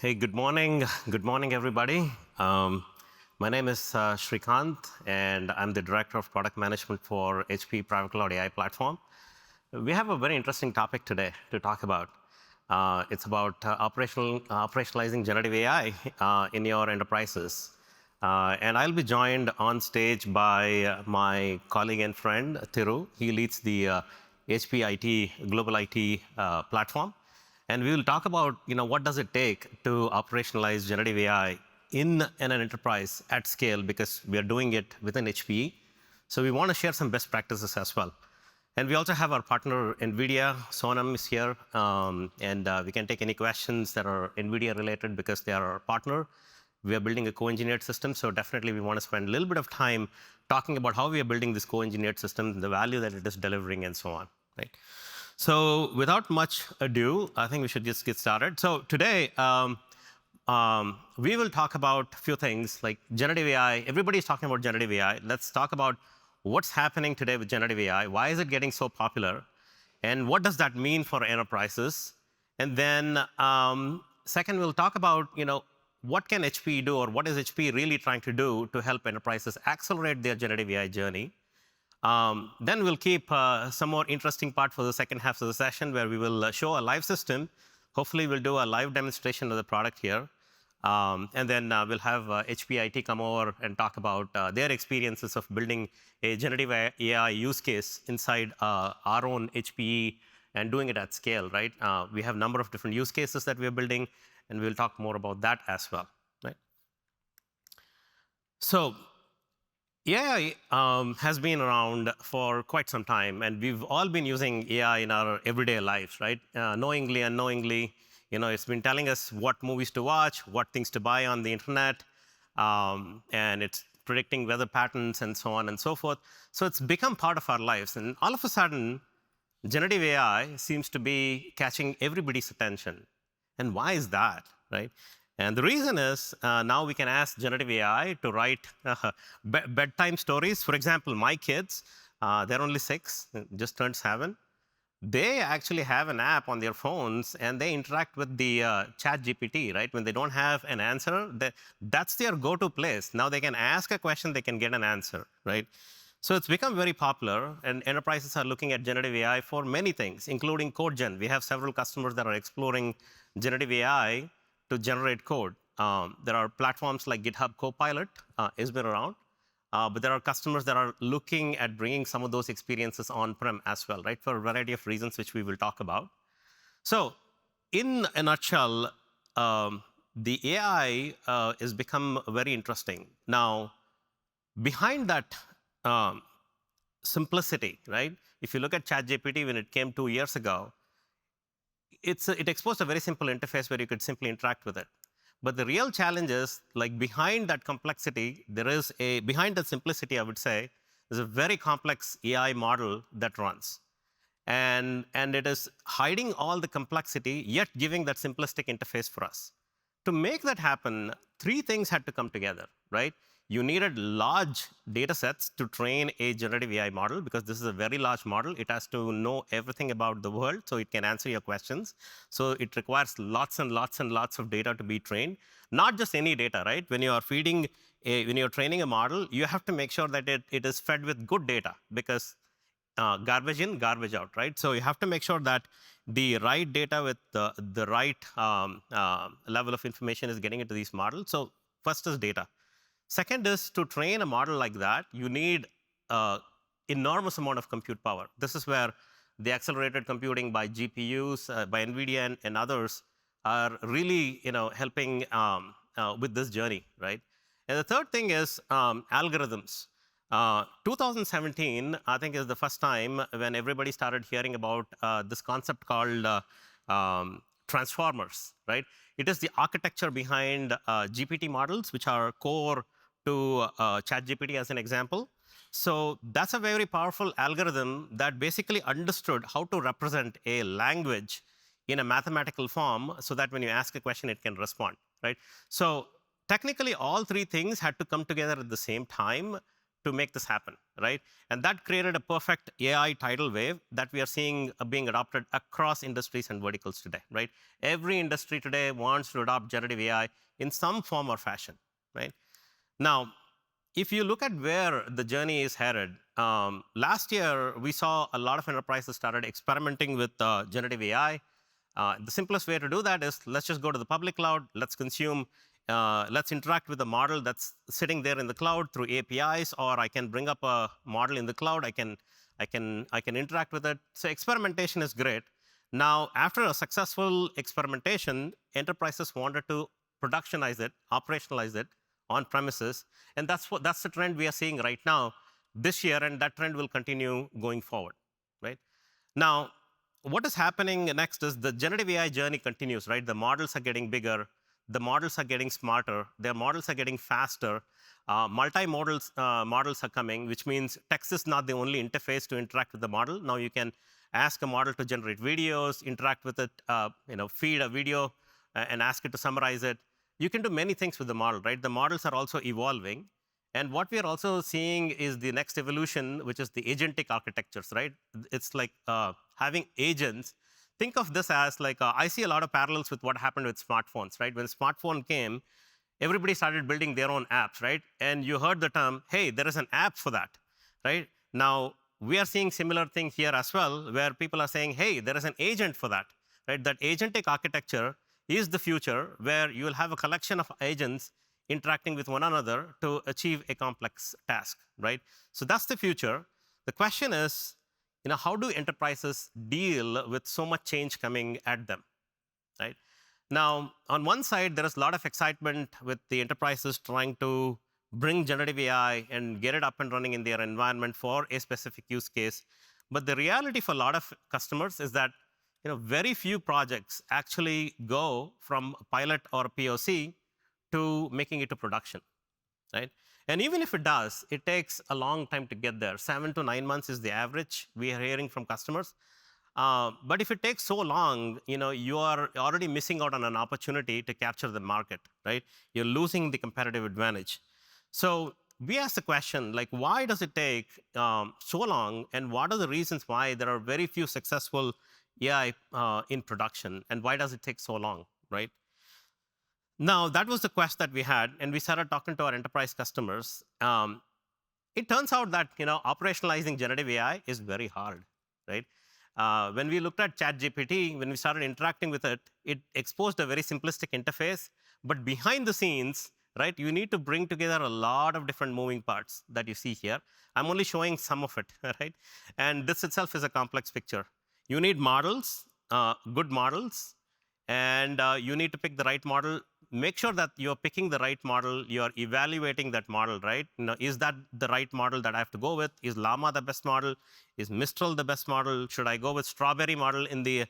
Hey, good morning. Good morning, everybody. My name is Srikanth, and I'm the Director of Product Management for HP Private Cloud AI Platform. We have a very interesting topic today to talk about. It's about operationalizing generative AI in your enterprises. And I'll be joined on stage by my colleague and friend, Thiru. He leads the HP IT, Global IT platform. And we will talk about what does it take to operationalize generative AI in an enterprise at scale, because we are doing it within HPE. So we want to share some best practices as well. And we also have our partner, NVIDIA. Sonam is here. And we can take any questions that are NVIDIA related because they are our partner. We are building a co-engineered system. So definitely we want to spend a little bit of time talking about how we are building this co-engineered system, the value that it is delivering, and so on. Right? So without much ado, I think we should just get started. So today, we will talk about a few things like generative AI. Everybody's talking about generative AI. Let's talk about what's happening today with generative AI. Why is it getting so popular? And what does that mean for enterprises? And then second, we'll talk about what can HPE do, or what is HPE really trying to do to help enterprises accelerate their generative AI journey. Then we'll keep some more interesting part for the second half of the session, where we will show a live system. Hopefully, we'll do a live demonstration of the product here. And then we'll have HPE IT come over and talk about their experiences of building a generative AI use case inside our own HPE and doing it at scale, right? We have a number of different use cases that we are building, and we'll talk more about that as well, right? So AI has been around for quite some time, and we've all been using AI in our everyday lives, right? Knowingly, unknowingly, it's been telling us what movies to watch, what things to buy on the internet, and it's predicting weather patterns and so on and so forth. So it's become part of our lives, and all of a sudden, generative AI seems to be catching everybody's attention. And why is that, right? And the reason is now we can ask generative AI to write bedtime stories. For example, my kids, they're only 6, just turned 7. They actually have an app on their phones, and they interact with the ChatGPT, right? When they don't have an answer, that's their go-to place. Now they can ask a question, they can get an answer, right? So it's become very popular, and enterprises are looking at generative AI for many things, including code gen. We have several customers that are exploring generative AI to generate code. There are platforms like GitHub Copilot has been around, but there are customers that are looking at bringing some of those experiences on-prem as well, right, for a variety of reasons, which we will talk about. So in a nutshell, the AI has become very interesting. Now, behind that simplicity, right? If you look at ChatGPT when it came 2 years ago, it exposed a very simple interface where you could simply interact with it. But the real challenge is, like, behind that complexity, behind that simplicity, I would say, there's a very complex AI model that runs. And it is hiding all the complexity, yet giving that simplistic interface for us. To make that happen, 3 things had to come together, right? You needed large data sets to train a generative AI model, because this is a very large model. It has to know everything about the world, so it can answer your questions. So it requires lots and lots and lots of data to be trained. Not just any data, right? When you're training a model, you have to make sure that it is fed with good data, because garbage in, garbage out, right? So you have to make sure that the right data with the right level of information is getting into these models. So first is data. Second is, to train a model like that, you need enormous amount of compute power. This is where the accelerated computing by GPUs, by NVIDIA and others are really helping with this journey, right? And the third thing is algorithms. 2017, I think, is the first time when everybody started hearing about this concept called transformers, right? It is the architecture behind GPT models, which are core to ChatGPT, as an example. So that's a very powerful algorithm that basically understood how to represent a language in a mathematical form, so that when you ask a question, it can respond, right? So technically, all 3 things had to come together at the same time to make this happen, right? And that created a perfect AI tidal wave that we are seeing being adopted across industries and verticals today, right? Every industry today wants to adopt generative AI in some form or fashion, right? Now, if you look at where the journey is headed, last year we saw a lot of enterprises started experimenting with generative AI. The simplest way to do that is let's just go to the public cloud, let's consume, let's interact with the model that's sitting there in the cloud through APIs, or I can bring up a model in the cloud, I can interact with it. So experimentation is great. Now, after a successful experimentation, enterprises wanted to productionize it, operationalize it on premises, and that's the trend we are seeing right now this year, and that trend will continue going forward, right? Now, what is happening next is the generative AI journey continues, right? The models are getting bigger, the models are getting smarter, their models are getting faster. Multimodal models are coming, which means text is not the only interface to interact with the model. Now you can ask a model to generate videos, interact with it, feed a video, and ask it to summarize it. You can do many things with the model, right? The models are also evolving. And what we are also seeing is the next evolution, which is the agentic architectures, right? It's like having agents. Think of this as like, I see a lot of parallels with what happened with smartphones, right? When smartphone came, everybody started building their own apps, right? And you heard the term, hey, there is an app for that, right? Now, we are seeing similar thing here as well, where people are saying, hey, there is an agent for that, right? That agentic architecture is the future, where you will have a collection of agents interacting with one another to achieve a complex task, right? So that's the future. The question is, how do enterprises deal with so much change coming at them, right? Now, on one side, there is a lot of excitement with the enterprises trying to bring generative AI and get it up and running in their environment for a specific use case. But the reality for a lot of customers is that very few projects actually go from pilot or POC to making it to production, right? And even if it does, it takes a long time to get there. 7 to 9 months is the average we are hearing from customers. But if it takes so long, you are already missing out on an opportunity to capture the market, right? You're losing the competitive advantage. So we asked the question, like, why does it take so long, and what are the reasons why there are very few successful AI in production, and why does it take so long, right? Now, that was the quest that we had, and we started talking to our enterprise customers. It turns out that operationalizing generative AI is very hard, right? When we looked at ChatGPT, when we started interacting with it, it exposed a very simplistic interface. But behind the scenes, right, you need to bring together a lot of different moving parts that you see here. I'm only showing some of it, right? And this itself is a complex picture. You need models, good models, and you need to pick the right model. Make sure that you're picking the right model, you're evaluating that model, right? Is that the right model that I have to go with? Is Llama the best model? Is Mistral the best model? Should I go with Strawberry model in the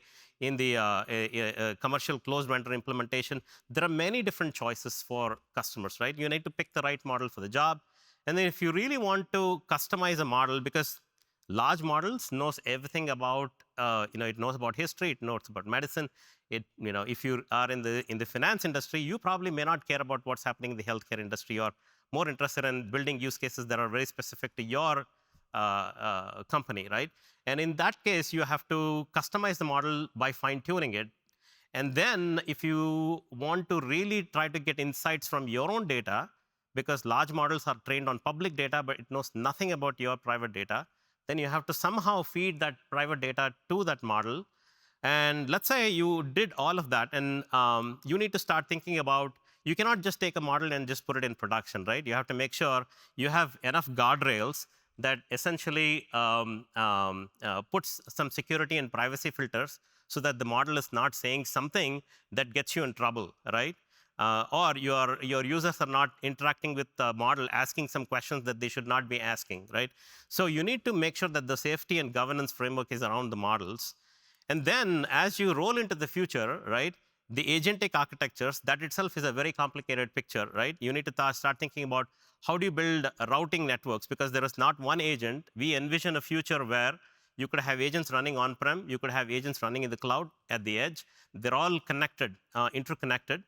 commercial closed vendor implementation? There are many different choices for customers, right? You need to pick the right model for the job. And then if you really want to customize a model, because large models knows everything about, it knows about history, it knows about medicine. If you are in the finance industry, you probably may not care about what's happening in the healthcare industry. You're more interested in building use cases that are very specific to your company, right? And in that case, you have to customize the model by fine-tuning it. And then if you want to really try to get insights from your own data, because large models are trained on public data, but it knows nothing about your private data, then you have to somehow feed that private data to that model. And let's say you did all of that, and you need to start thinking about, you cannot just take a model and just put it in production, right? You have to make sure you have enough guardrails that essentially puts some security and privacy filters so that the model is not saying something that gets you in trouble, right? Or your users are not interacting with the model, asking some questions that they should not be asking, right? So you need to make sure that the safety and governance framework is around the models. And then as you roll into the future, right, the agentic architectures, that itself is a very complicated picture, right? You need to start thinking about how do you build routing networks, because there is not one agent. We envision a future where you could have agents running on-prem, you could have agents running in the cloud at the edge. They're all connected, interconnected.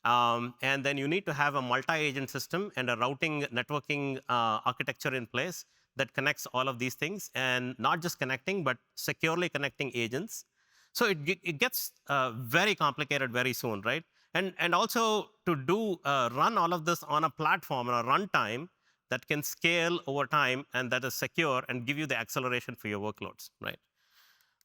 And then you need to have a multi-agent system and a routing networking architecture in place that connects all of these things, and not just connecting, but securely connecting agents. So it gets very complicated very soon, right? And also to do run all of this on a platform or a runtime that can scale over time and that is secure and give you the acceleration for your workloads, right?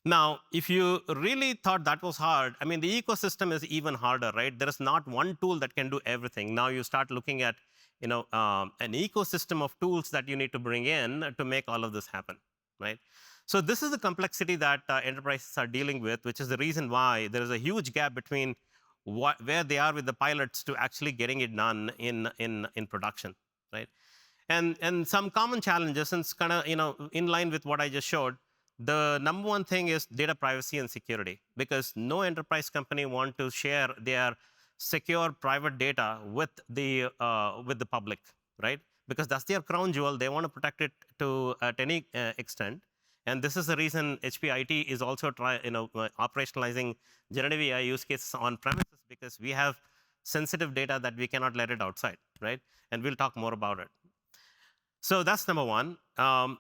Now, if you really thought that was hard, I mean, the ecosystem is even harder, right? There is not one tool that can do everything. Now you start looking at, an ecosystem of tools that you need to bring in to make all of this happen, right? So this is the complexity that enterprises are dealing with, which is the reason why there is a huge gap between where they are with the pilots to actually getting it done in production, right? And some common challenges, and it's kind of in line with what I just showed. The number one thing is data privacy and security, because no enterprise company want to share their secure private data with the public, right? Because that's their crown jewel. They want to protect it to at any extent. And this is the reason HPIT is also operationalizing generative AI use cases on premises, because we have sensitive data that we cannot let it outside, right? And we'll talk more about it. So that's number one.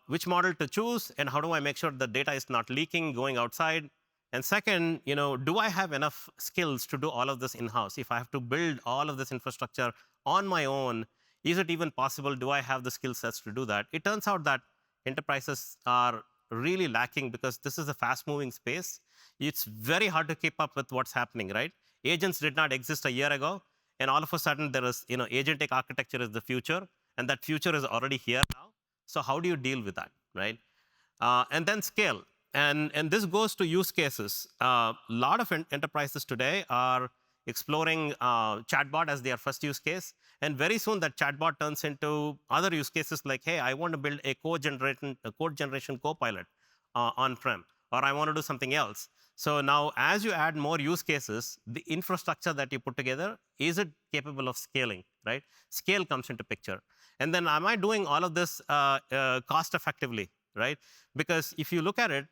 Which model to choose, and how do I make sure the data is not leaking, going outside? And second, do I have enough skills to do all of this in-house? If I have to build all of this infrastructure on my own, is it even possible? Do I have the skill sets to do that? It turns out that enterprises are really lacking, because this is a fast-moving space. It's very hard to keep up with what's happening, right? Agents did not exist a year ago, and all of a sudden there is, agentic architecture is the future, and that future is already here now. So how do you deal with that, right? And then scale. And this goes to use cases. A lot of enterprises today are exploring chatbot as their first use case. And very soon that chatbot turns into other use cases like, hey, I want to build a code generation copilot on-prem, or I want to do something else. So now as you add more use cases, the infrastructure that you put together, is it capable of scaling, right? Scale comes into picture. And then am I doing all of this cost effectively, right? Because if you look at it,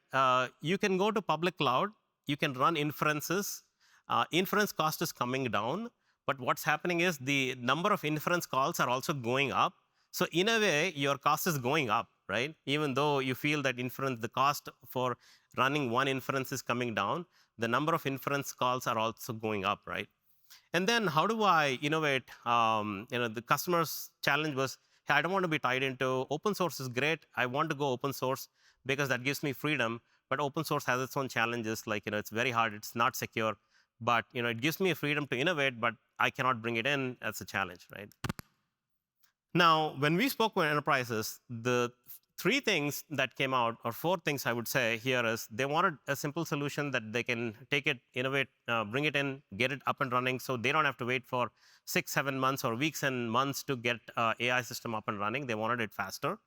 you can go to public cloud, you can run inferences. Inference cost is coming down, but what's happening is the number of inference calls are also going up. So in a way, your cost is going up, right? Even though you feel that the cost for running one inference is coming down, the number of inference calls are also going up, right? And then how do I innovate? The customer's challenge was, hey, I don't want to be tied into open source is great. I want to go open source because that gives me freedom. But open source has its own challenges. Like, it's very hard. It's not secure. But, it gives me a freedom to innovate, but I cannot bring it in. That's a challenge, right? Now, when we spoke with enterprises, the three things that came out, or four things I would say here, is they wanted a simple solution that they can take it, innovate, bring it in, get it up and running, so they don't have to wait for 6, 7 months or weeks and months to get AI system up and running. They wanted it faster.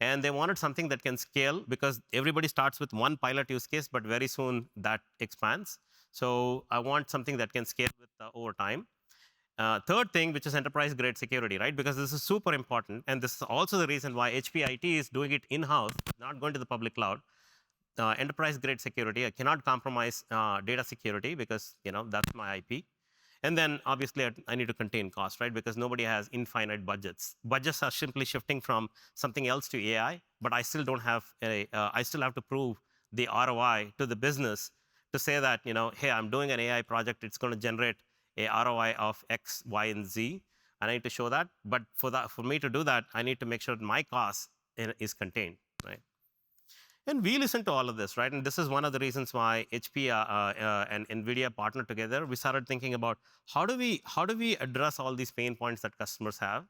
And they wanted something that can scale, because everybody starts with one pilot use case, but very soon that expands. So I want something that can scale with over time. Third thing, which is enterprise-grade security, right? Because this is super important, and this is also the reason why HPIT is doing it in-house, not going to the public cloud. Enterprise-grade security, I cannot compromise data security, because that's my IP. And then obviously I need to contain cost, right? Because nobody has infinite budgets. Budgets are simply shifting from something else to AI, but I still don't have I still have to prove the ROI to the business to say that, hey, I'm doing an AI project, it's going to generate a ROI of X, Y, and Z. I need to show that. But for me to do that, I need to make sure that my cost is contained, right? And we listen to all of this, right? And this is one of the reasons why HP and NVIDIA partnered together. We started thinking about how do we address all these pain points that customers have.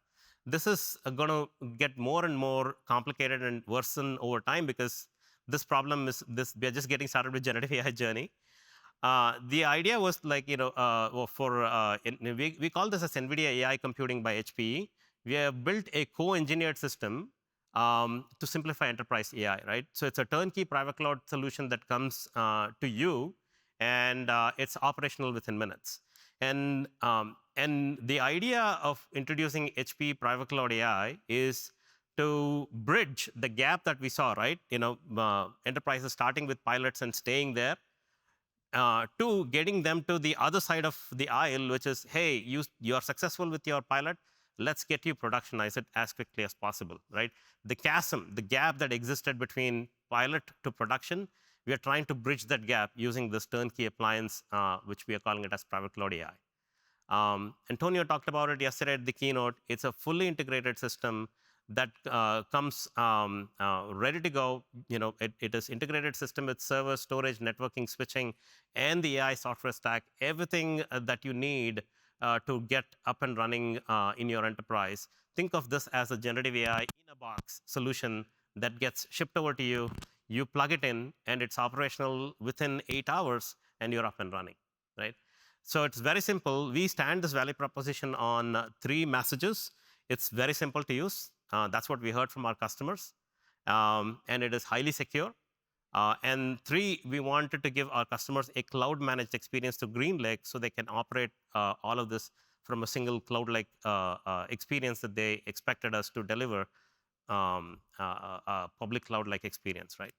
This is going to get more and more complicated and worsen over time, because this problem is this. We are just getting started with generative AI journey. The idea was like, we call this as NVIDIA AI Computing by HPE. We have built a co-engineered system to simplify enterprise AI, right? So it's a turnkey private cloud solution that comes to you, and it's operational within minutes. And the idea of introducing HP Private Cloud AI is to bridge the gap that we saw, right? Enterprises starting with pilots and staying there, to getting them to the other side of the aisle, which is, hey, you are successful with your pilot. Let's get you productionize it as quickly as possible, right? The chasm, the gap that existed between pilot to production, we are trying to bridge that gap using this turnkey appliance, which we are calling it as Private Cloud AI. Antonio talked about it yesterday at the keynote. It's a fully integrated system that comes ready to go. It is integrated system with server, storage, networking, switching, and the AI software stack. Everything that you need to get up and running in your enterprise. Think of this as a generative AI in a box solution that gets shipped over to you. You plug it in, and it's operational within 8 hours, and you're up and running, right? So it's very simple. We stand this value proposition on 3 messages. It's very simple to use. That's what we heard from our customers. And it is highly secure. And 3, we wanted to give our customers a cloud-managed experience to GreenLake so they can operate all of this from a single cloud-like experience that they expected us to deliver, a public cloud-like experience, right?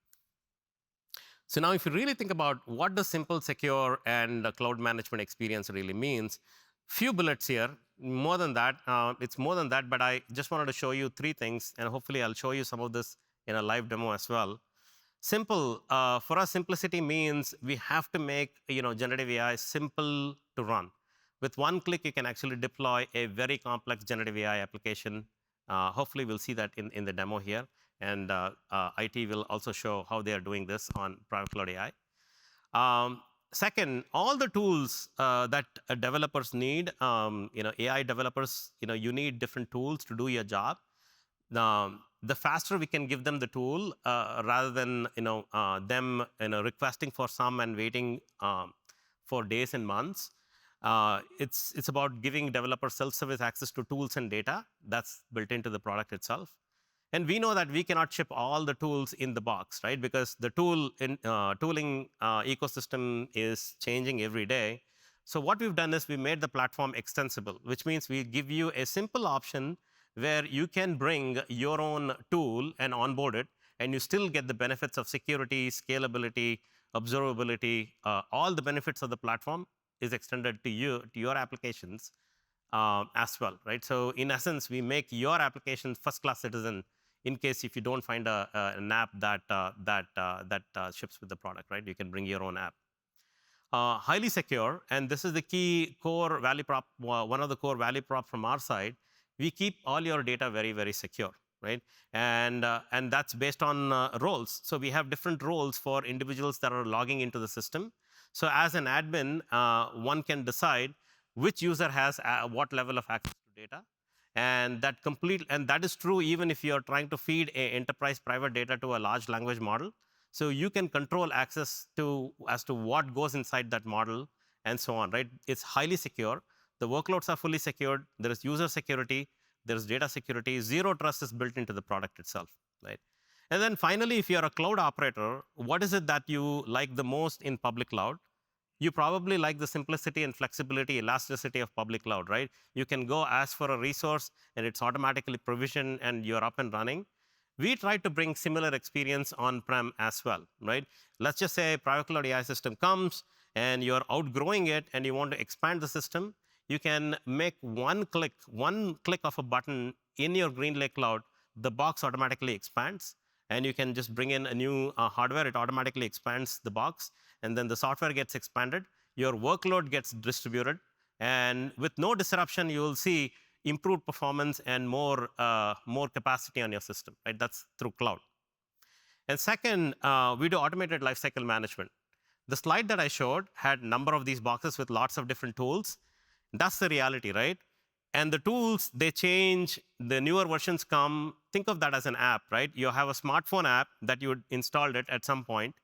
So now if you really think about what the simple, secure, and cloud management experience really means, few bullets here. More than that, it's more than that, but I just wanted to show you 3 things, and hopefully I'll show you some of this in a live demo as well. Simple, for us, simplicity means we have to make generative AI simple to run. With 1 click, you can actually deploy a very complex generative AI application. Hopefully, we'll see that in the demo here. And IT will also show how they are doing this on Private Cloud AI. Second, all the tools that developers need, AI developers, you need different tools to do your job. The faster we can give them the tool, rather than them requesting for some and waiting for days and months. It's about giving developers self-service access to tools and data that's built into the product itself. And we know that we cannot ship all the tools in the box, right? Because the tooling ecosystem is changing every day. So what we've done is we made the platform extensible, which means we give you a simple option where you can bring your own tool and onboard it, and you still get the benefits of security, scalability, observability. All the benefits of the platform is extended to your applications as well, right? So in essence, we make your application first-class citizen in case if you don't find an app that ships with the product, right? You can bring your own app. Highly secure, and this is the key core value prop, one of the core value prop from our side. We keep all your data very, very secure, right? And that's based on roles. So we have different roles for individuals that are logging into the system. So as an admin, one can decide which user has what level of access to data. And that is true even if you're trying to feed a enterprise private data to a large language model. So you can control access as to what goes inside that model and so on, right? It's highly secure. The workloads are fully secured. There is user security. There is data security. Zero trust is built into the product itself, right? And then finally, if you're a cloud operator, what is it that you like the most in public cloud? You probably like the simplicity and flexibility, elasticity of public cloud, right? You can go ask for a resource, and it's automatically provisioned, and you're up and running. We try to bring similar experience on-prem as well, right? Let's just say a Private Cloud AI system comes, and you're outgrowing it, and you want to expand the system. You can make one click of a button in your GreenLake cloud. The box automatically expands, and you can just bring in a new hardware. It automatically expands the box, and then the software gets expanded. Your workload gets distributed, and with no disruption, you will see improved performance and more capacity on your system, right? That's through cloud. And second, we do automated lifecycle management. The slide that I showed had a number of these boxes with lots of different tools. That's the reality, right? And the tools, they change, the newer versions come. Think of that as an app, right? You have a smartphone app that you installed it at some point.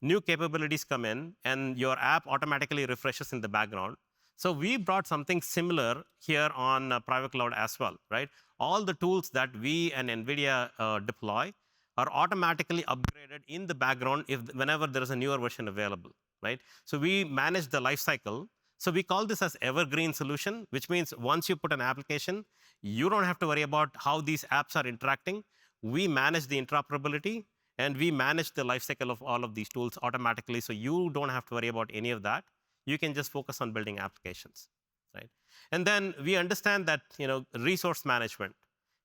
New capabilities come in, and your app automatically refreshes in the background. So we brought something similar here on Private Cloud as well, right? All the tools that we and NVIDIA deploy are automatically upgraded in the background whenever there is a newer version available, right? So we manage the life cycle. So we call this as evergreen solution, which means once you put an application, you don't have to worry about how these apps are interacting. We manage the interoperability, And we manage the lifecycle of all of these tools automatically, so you don't have to worry about any of that. You can just focus on building applications, right? And then we understand that resource management.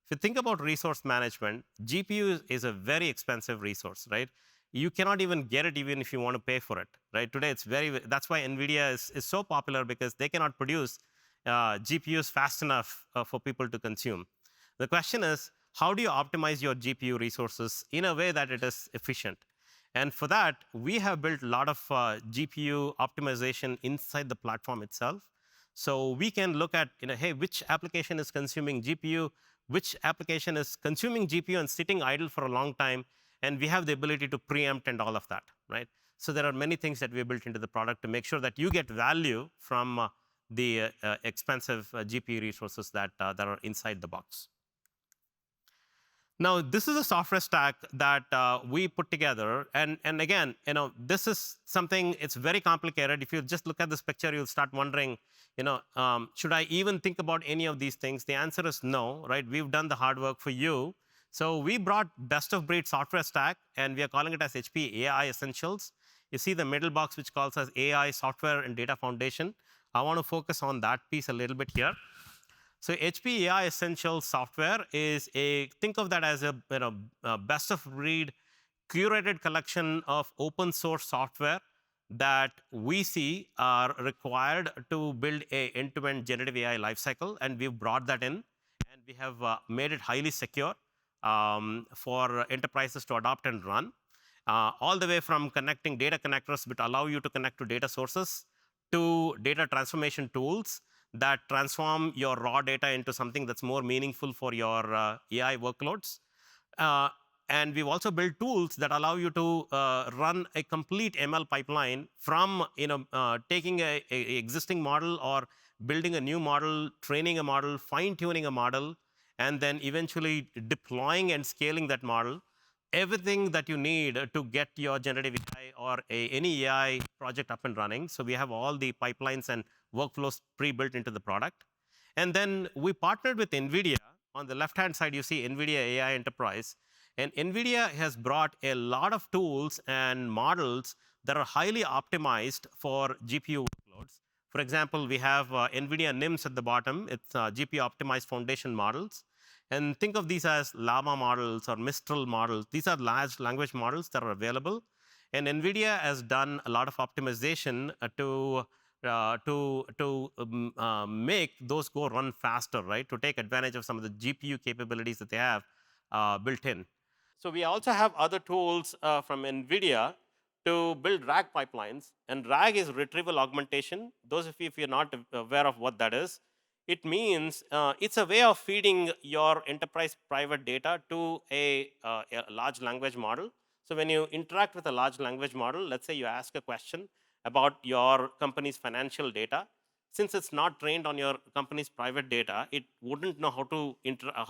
If you think about resource management, GPU is a very expensive resource, right? You cannot even get it even if you want to pay for it, right? Today, that's why NVIDIA is so popular, because they cannot produce GPUs fast enough for people to consume. The question is, how do you optimize your GPU resources in a way that it is efficient? And for that, we have built a lot of GPU optimization inside the platform itself. So we can look at, hey, which application is consuming GPU, which application is consuming GPU and sitting idle for a long time, and we have the ability to preempt and all of that, right? So there are many things that we built into the product to make sure that you get value from the expensive GPU resources that are inside the box. Now, this is a software stack that we put together. And again, this is something, it's very complicated. If you just look at this picture, you'll start wondering, should I even think about any of these things? The answer is no, right? We've done the hard work for you. So we brought best of breed software stack, and we are calling it as HP AI Essentials. You see the middle box, which calls us AI Software and Data Foundation. I want to focus on that piece a little bit here. So HP AI Essentials software is think of that as a best of breed curated collection of open source software that we see are required to build a end-to-end generative AI lifecycle, and we've brought that in, and we have made it highly secure for enterprises to adopt and run, all the way from connecting data connectors which allow you to connect to data sources, to data transformation tools that transform your raw data into something that's more meaningful for your AI workloads. And we've also built tools that allow you to run a complete ML pipeline from taking a existing model or building a new model, training a model, fine-tuning a model, and then eventually deploying and scaling that model. Everything that you need to get your generative AI or any AI project up and running. So we have all the pipelines and workflows pre-built into the product. And then we partnered with NVIDIA. On the left-hand side, you see NVIDIA AI Enterprise. And NVIDIA has brought a lot of tools and models that are highly optimized for GPU workloads. For example, we have NVIDIA NIMS at the bottom. It's GPU optimized foundation models. And think of these as Llama models or Mistral models. These are large language models that are available. And NVIDIA has done a lot of optimization to make those go run faster, right? To take advantage of some of the GPU capabilities that they have built in. So we also have other tools from NVIDIA to build RAG pipelines. And RAG is retrieval augmentation. Those of you, if you're not aware of what that is, it means it's a way of feeding your enterprise private data to a large language model. So when you interact with a large language model, let's say you ask a question about your company's financial data, since it's not trained on your company's private data, it wouldn't know how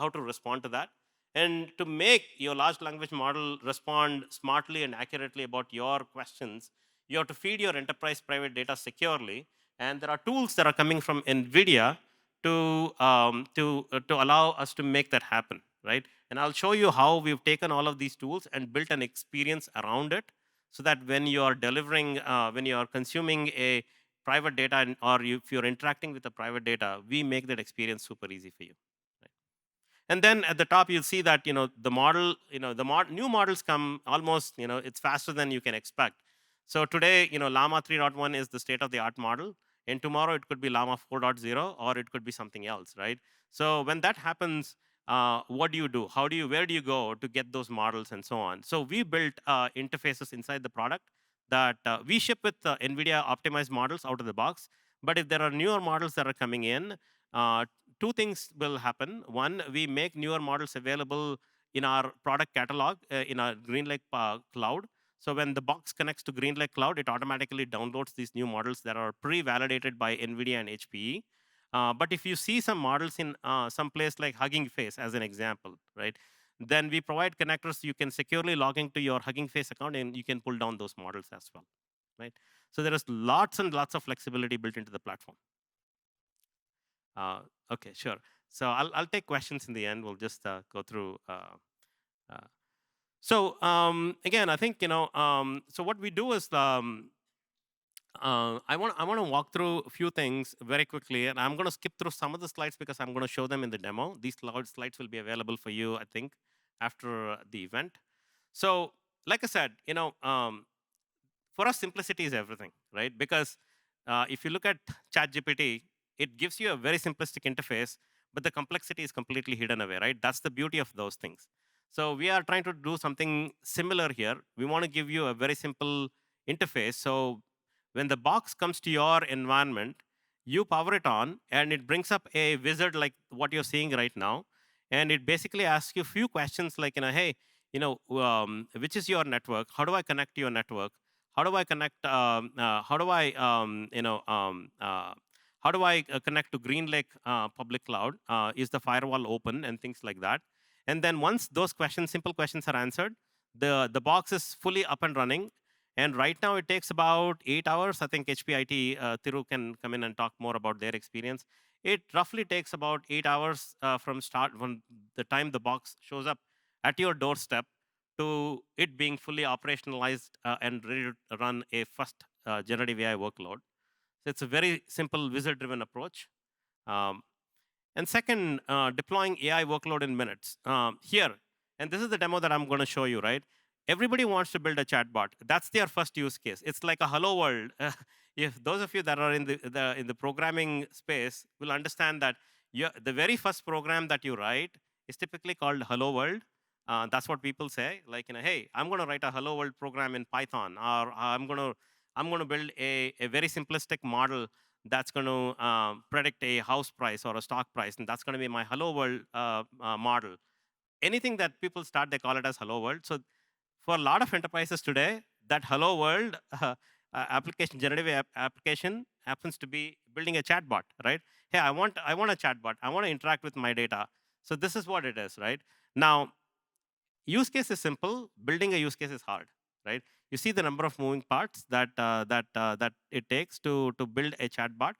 to respond to that. And to make your large language model respond smartly and accurately about your questions, you have to feed your enterprise private data securely. And there are tools that are coming from NVIDIA to allow us to make that happen, right? And I'll show you how we've taken all of these tools and built an experience around it, so that when you are delivering, when you are consuming a private data, or if you're interacting with the private data, we make that experience super easy for you. Right? And then at the top, you'll see that the model, new models come almost, it's faster than you can expect. So today, Llama 3.1 is the state of the art model. And tomorrow it could be Llama 4.0, or it could be something else, right? So when that happens, what do you do? Where do you go to get those models and so on? So we built interfaces inside the product that we ship with NVIDIA optimized models out of the box. But if there are newer models that are coming in, two things will happen. One, we make newer models available in our product catalog in our GreenLake cloud. So when the box connects to GreenLake Cloud, it automatically downloads these new models that are pre-validated by NVIDIA and HPE. But if you see some models in some place like Hugging Face, as an example, right? Then we provide connectors so you can securely log into your Hugging Face account and you can pull down those models as well, right? So there is lots and lots of flexibility built into the platform. Okay, sure. So I'll take questions in the end. We'll just go through. So again, I think so what we do is I want to walk through a few things very quickly, and I'm going to skip through some of the slides because I'm going to show them in the demo. These slides will be available for you, I think, after the event. So, like I said, for us, simplicity is everything, right? Because if you look at ChatGPT, it gives you a very simplistic interface, but the complexity is completely hidden away, right? That's the beauty of those things. So we are trying to do something similar here. We want to give you a very simple interface. So when the box comes to your environment, you power it on, and it brings up a wizard like what you're seeing right now, and it basically asks you a few questions like, hey, which is your network? How do I connect to your network? How do I connect? How do I, how do I connect to GreenLake public cloud? Is the firewall open and things like that? And then once those questions, simple questions are answered, the box is fully up and running. And right now it takes about 8 hours. I think HPIT Thiru can come in and talk more about their experience. It roughly takes about 8 hours from start when the time the box shows up at your doorstep to it being fully operationalized and ready to run a first generative AI workload. So it's a very simple wizard-driven approach. Um, and second, deploying AI workload in minutes. Here, and this is the demo that I'm going to show you, right? Everybody wants to build a chatbot. That's their first use case. It's like a hello world. If those of you that are in the programming space will understand that the very first program that you write is typically called hello world. That's what people say. Like, hey, I'm going to write a hello world program in Python, or I'm going to build a very simplistic model that's going to predict a house price or a stock price, and that's going to be my hello world model. Anything that people start, they call it as hello world. So for a lot of enterprises today, that hello world application, generative application, happens to be building a chatbot, right? Hey, I want a chatbot. I want to interact with my data. So this is what it is, right? Now, use case is simple. Building a use case is hard, right? You see the number of moving parts that it takes to build a chatbot,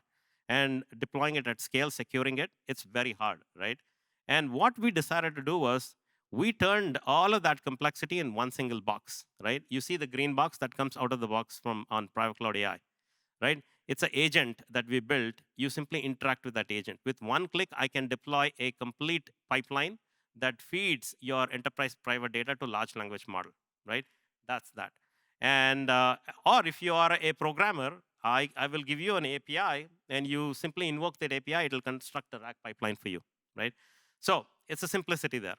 and deploying it at scale, securing it. It's very hard, right? And what we decided to do was we turned all of that complexity in one single box, right? You see the green box that comes out of the box from on Private Cloud AI, right? It's an agent that we built. You simply interact with that agent. With one click, I can deploy a complete pipeline that feeds your enterprise private data to large language model, right? That's that. And or if you are a programmer, I will give you an API, and you simply invoke that API. It will construct a rack pipeline for you, right? So it's a simplicity there.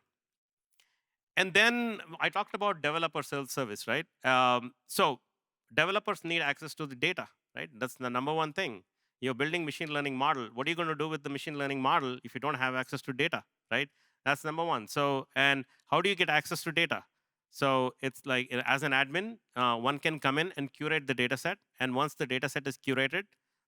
And then I talked about developer self-service, right? So developers need access to the data, right? That's the number one thing. You're building machine learning model. What are you going to do with the machine learning model if you don't have access to data, right? That's number one. So, and how do you get access to data? So it's like as an admin, one can come in and curate the data set. And once the data set is curated,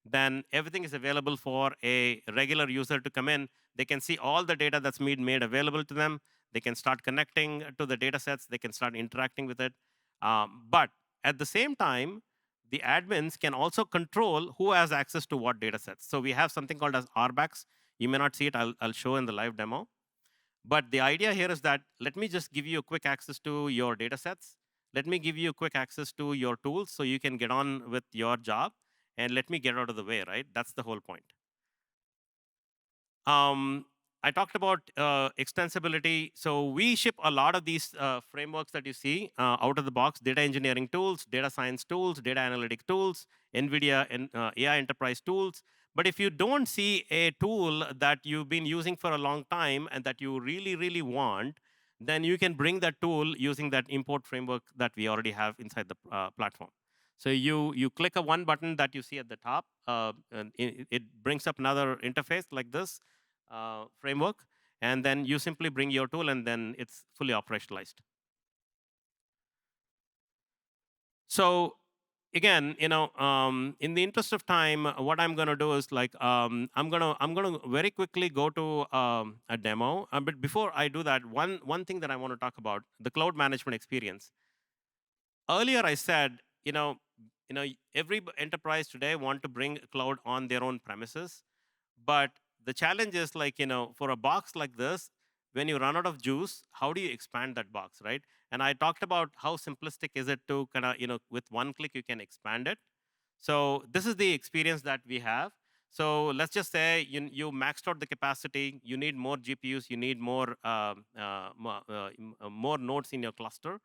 then everything is available for a regular user to come in. They can see all the data that's made available to them. They can start connecting to the data sets. They can start interacting with it. But at the same time, the admins can also control who has access to what data sets. So we have something called as RBACs. You may not see it. I'll show in the live demo. But the idea here is that let me just give you a quick access to your data sets. Let me give you quick access to your tools so you can get on with your job. And let me get out of the way, right? That's the whole point. Um, I talked about extensibility. So we ship a lot of these frameworks that you see out of the box: data engineering tools, data science tools, data analytic tools, NVIDIA and AI enterprise tools. But if you don't see a tool that you've been using for a long time and that you really, really want, then you can bring that tool using that import framework that we already have inside the platform. So you click a one button that you see at the top, and it brings up another interface like this framework, and then you simply bring your tool, and then it's fully operationalized. So again, in the interest of time, what I'm going to do is like I'm gonna very quickly go to a demo. But before I do that, one thing that I want to talk about: the cloud management experience. Earlier, I said, every enterprise today want to bring cloud on their own premises, but the challenge is like, for a box like this, when you run out of juice, how do you expand that box, right? And I talked about how simplistic is it to kind of, with one click you can expand it. So this is the experience that we have. So let's just say you maxed out the capacity, you need more GPUs, you need more more nodes in your cluster.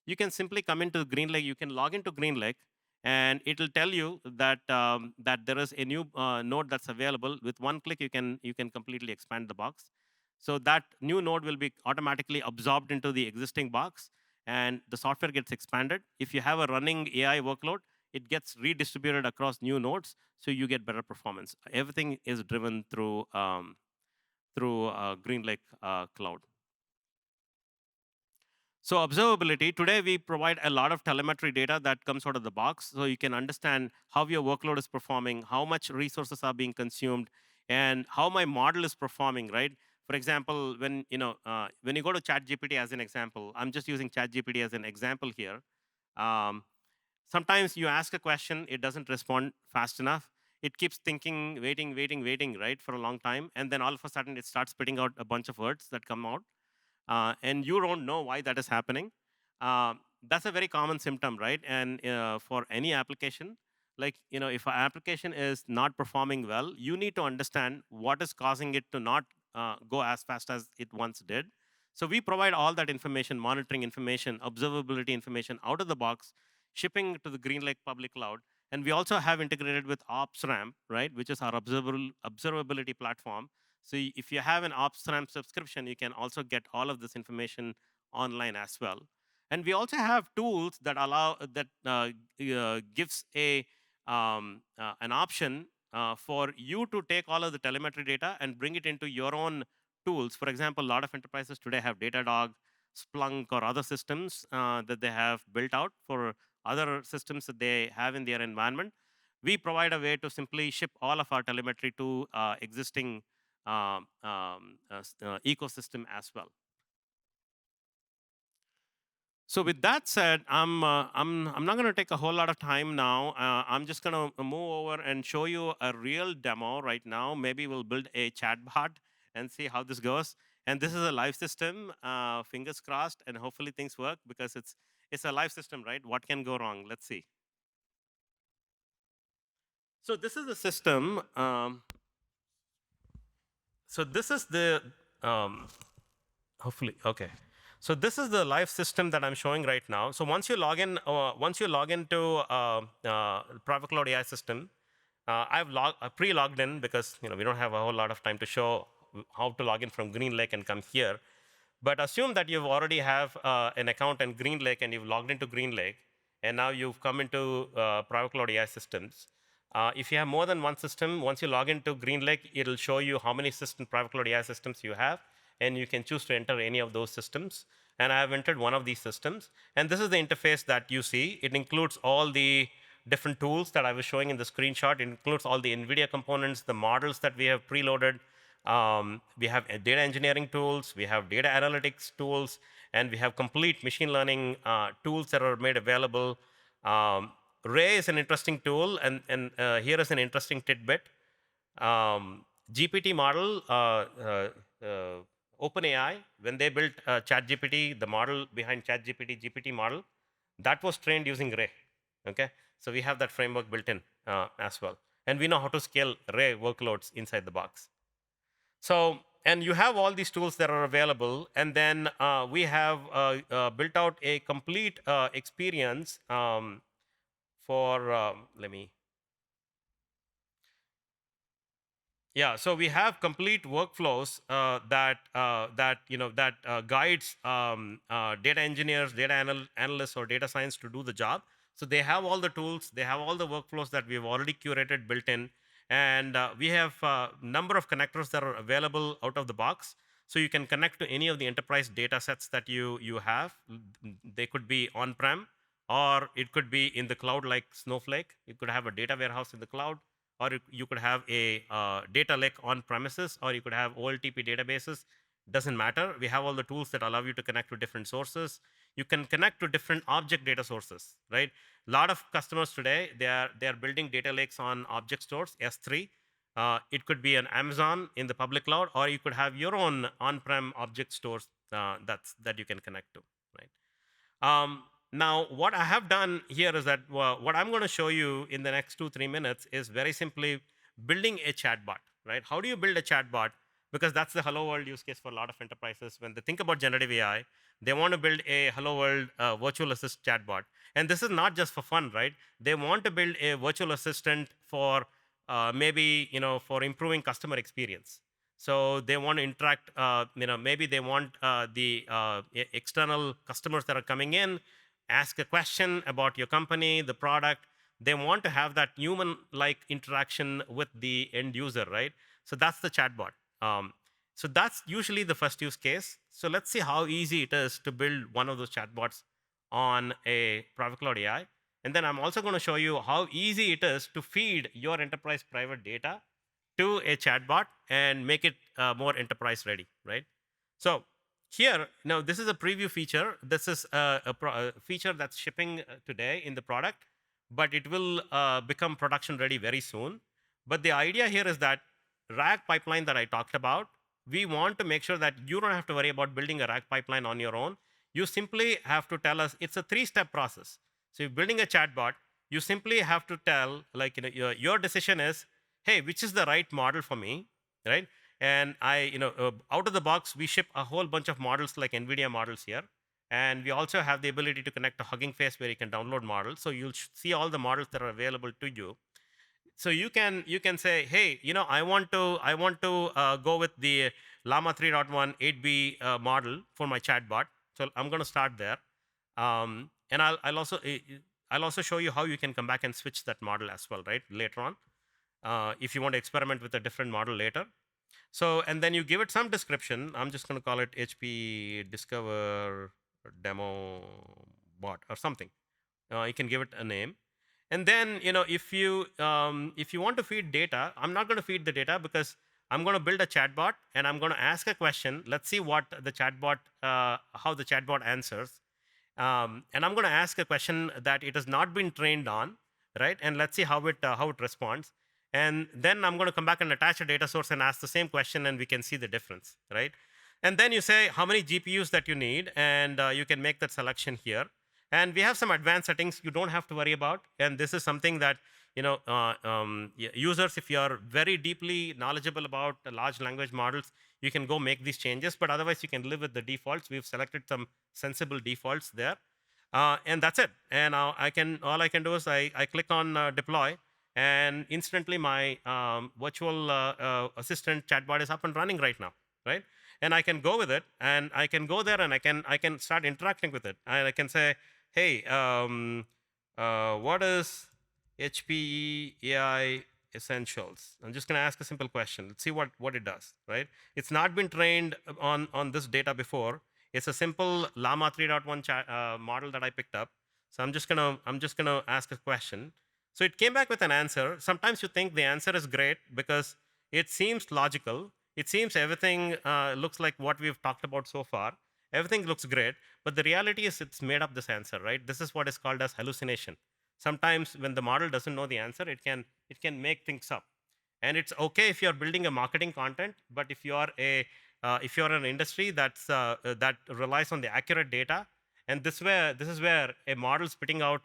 You can simply come into GreenLake, you can log into GreenLake, and it'll tell you that that there is a new node that's available. With one click, you can completely expand the box. So that new node will be automatically absorbed into the existing box, and the software gets expanded. If you have a running AI workload, it gets redistributed across new nodes, so you get better performance. Everything is driven through GreenLake Cloud. So observability, today we provide a lot of telemetry data that comes out of the box, so you can understand how your workload is performing, how much resources are being consumed, and how my model is performing, right? For example, when you go to ChatGPT as an example, I'm just using ChatGPT as an example here. Um, Sometimes you ask a question, it doesn't respond fast enough. It keeps thinking, waiting, right, for a long time, and then all of a sudden it starts spitting out a bunch of words that come out, and you don't know why that is happening. That's a very common symptom, right? And for any application, like if an application is not performing well, you need to understand what is causing it to not go as fast as it once did. So we provide all that information, monitoring information, observability information out of the box, shipping to the GreenLake public cloud. And we also have integrated with OpsRamp, right, which is our observability platform. So if you have an OpsRamp subscription, you can also get all of this information online as well. And we also have tools that allow that gives an option for you to take all of the telemetry data and bring it into your own tools. For example, a lot of enterprises today have Datadog, Splunk, or other systems that they have built out for other systems that they have in their environment. We provide a way to simply ship all of our telemetry to existing ecosystem as well. So with that said, I'm not going to take a whole lot of time now. I'm just going to move over and show you a real demo right now. Maybe we'll build a chatbot and see how this goes. And this is a live system. Fingers crossed, and hopefully things work because it's a live system, right? What can go wrong? Let's see. So this is the system. So this is the hopefully okay. So this is the live system that I'm showing right now. So once you log into Private Cloud AI system, I've pre-logged in because we don't have a whole lot of time to show how to log in from GreenLake and come here. But assume that you already have an account in GreenLake and you've logged into GreenLake, and now you've come into Private Cloud AI systems. If you have more than one system, once you log into GreenLake, it'll show you how many Private Cloud AI systems you have, and you can choose to enter any of those systems. And I have entered one of these systems. And this is the interface that you see. It includes all the different tools that I was showing in the screenshot. It includes all the NVIDIA components, the models that we have preloaded. We have data engineering tools, we have data analytics tools, and we have complete machine learning tools that are made available. Ray is an interesting tool, and here is an interesting tidbit. GPT model, OpenAI, when they built ChatGPT, the model behind ChatGPT, GPT model, that was trained using Ray. Okay, so we have that framework built in as well, and we know how to scale Ray workloads inside the box. So, and you have all these tools that are available, and then we have built out a complete experience for, let me, yeah, so we have complete workflows that guides data engineers, data analysts, or data science to do the job. So they have all the tools, they have all the workflows that we've already curated, built in, and we have a number of connectors that are available out of the box. So you can connect to any of the enterprise data sets that you have. They could be on-prem, or it could be in the cloud like Snowflake. You could have a data warehouse in the cloud, or you could have a data lake on premises, or you could have OLTP databases. Doesn't matter. We have all the tools that allow you to connect to different sources. You can connect to different object data sources, right? A lot of customers today, they are building data lakes on object stores, S3. It could be an Amazon in the public cloud, or you could have your own on-prem object stores that you can connect to, right? Now, what I have done here is that what I'm going to show you in the next 2-3 minutes is very simply building a chatbot, right? How do you build a chatbot? Because that's the Hello World use case for a lot of enterprises. When they think about generative AI, they want to build a Hello World virtual assist chatbot. And this is not just for fun, right? They want to build a virtual assistant for maybe for improving customer experience. So they want to interact. Maybe they want the external customers that are coming in ask a question about your company, the product. They want to have that human-like interaction with the end user, right? So that's the chatbot. So that's usually the first use case. So let's see how easy it is to build one of those chatbots on a private cloud AI. And then I'm also going to show you how easy it is to feed your enterprise private data to a chatbot and make it more enterprise ready, right? So here, now this is a preview feature. This is a feature that's shipping today in the product, but it will become production ready very soon. But the idea here is that RAG pipeline that I talked about, we want to make sure that you don't have to worry about building a RAG pipeline on your own. You simply have to tell us, it's a 3-step process. So if building a chatbot, you simply have to tell, like, your decision is, hey, which is the right model for me, right? And out of the box, we ship a whole bunch of models like NVIDIA models here. And we also have the ability to connect to Hugging Face where you can download models. So you'll see all the models that are available to you. So you can say, hey, I want to go with the Llama 3.1 8B model for my chatbot. So I'm going to start there, and I'll also show you how you can come back and switch that model as well, right, later on, if you want to experiment with a different model later. So, and then you give it some description. I'm just going to call it HP Discover Demo Bot or something. You can give it a name. And then, if you want to feed data, I'm not going to feed the data because I'm going to build a chatbot and I'm going to ask a question. Let's see what the chatbot, how the chatbot answers. And I'm going to ask a question that it has not been trained on, right? And let's see how it responds. And then I'm going to come back and attach a data source and ask the same question, and we can see the difference, right? And then you say how many GPUs that you need, and you can make that selection here. And we have some advanced settings you don't have to worry about. And this is something that users, if you are very deeply knowledgeable about large language models, you can go make these changes. But otherwise, you can live with the defaults. We've selected some sensible defaults there, and that's it. And now all I can do is I click on deploy, and instantly my virtual assistant chatbot is up and running right now, right? And I can go with it, and I can go there, and I can start interacting with it, and I can say, hey, what is HPE AI Essentials? I'm just going to ask a simple question. Let's see what it does, right? It's not been trained on this data before. It's a simple Llama 3.1 model that I picked up. So I'm just gonna ask a question. So it came back with an answer. Sometimes you think the answer is great because it seems logical. It seems everything looks like what we've talked about so far. Everything looks great, but the reality is it's made up this answer, right? This is what is called as hallucination. Sometimes when the model doesn't know the answer, it can make things up. And it's okay if you're building a marketing content, but if you're an industry that relies on the accurate data, and this is where a model spitting out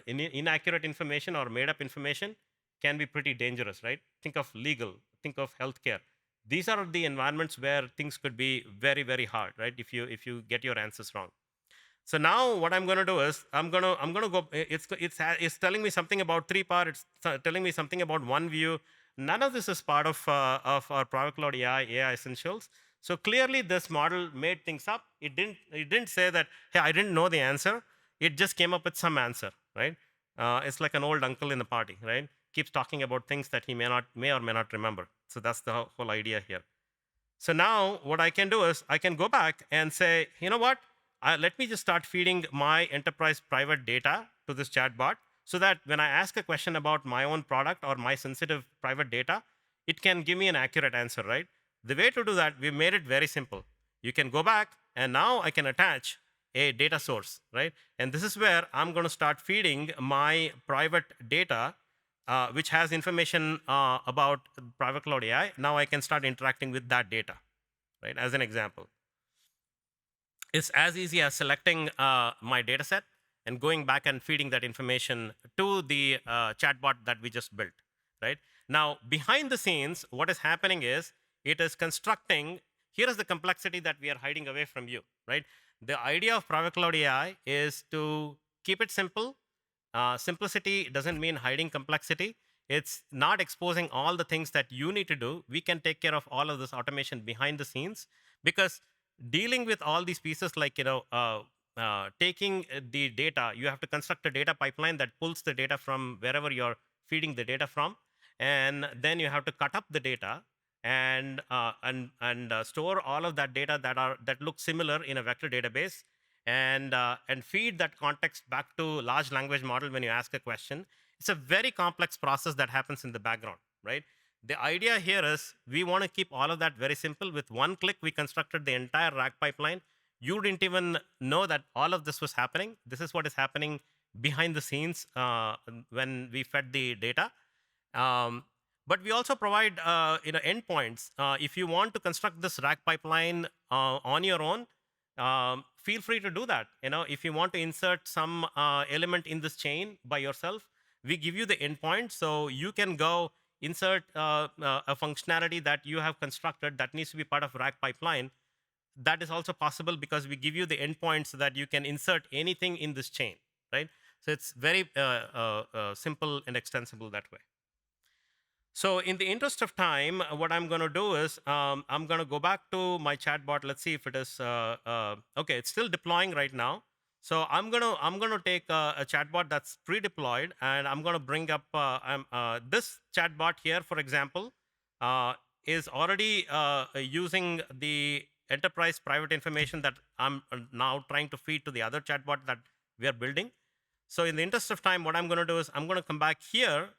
inaccurate information or made up information can be pretty dangerous, right? Think of legal, think of healthcare. These are the environments where things could be very, very hard, right? If you get your answers wrong. So now what I'm going to do is I'm going to go. It's telling me something about 3PAR. It's telling me something about OneView. None of this is part of our private cloud AI essentials. So clearly this model made things up. It didn't say that, hey, I didn't know the answer. It just came up with some answer, right? It's like an old uncle in the party, right? Keeps talking about things that he may or may not remember. So that's the whole idea here. So now what I can do is I can go back and say, you know what? Let me just start feeding my enterprise private data to this chatbot so that when I ask a question about my own product or my sensitive private data, it can give me an accurate answer, right? The way to do that, we made it very simple. You can go back, and now I can attach a data source, right? And this is where I'm going to start feeding my private data which has information about private cloud AI. Now I can start interacting with that data, right? As an example, it's as easy as selecting my data set and going back and feeding that information to the chatbot that we just built, right? Now, behind the scenes, what is happening is it is constructing. Here is the complexity that we are hiding away from you, right? The idea of private cloud AI is to keep it simple. Simplicity doesn't mean hiding complexity. It's not exposing all the things that you need to do. We can take care of all of this automation behind the scenes, because dealing with all these pieces, like taking the data, you have to construct a data pipeline that pulls the data from wherever you're feeding the data from, and then you have to cut up the data and store all of that data that looks similar in a vector database, and feed that context back to large language model when you ask a question. It's a very complex process that happens in the background, right? The idea here is we want to keep all of that very simple. With one click, we constructed the entire RAG pipeline. You didn't even know that all of this was happening. This is what is happening behind the scenes when we fed the data. Um, but we also provide endpoints. If you want to construct this RAG pipeline on your own, feel free to do that. If you want to insert some element in this chain by yourself, we give you the endpoint, so you can go insert a functionality that you have constructed that needs to be part of RAG pipeline. That is also possible because we give you the endpoint so that you can insert anything in this chain, right? So it's very simple and extensible that way. So in the interest of time, what I'm going to do is I'm going to go back to my chatbot. Let's see if it is okay. It's still deploying right now. So I'm gonna take a chatbot that's pre-deployed, and I'm gonna bring up this chatbot here, for example, is already using the enterprise private information that I'm now trying to feed to the other chatbot that we are building. So in the interest of time, what I'm going to do is I'm going to come back here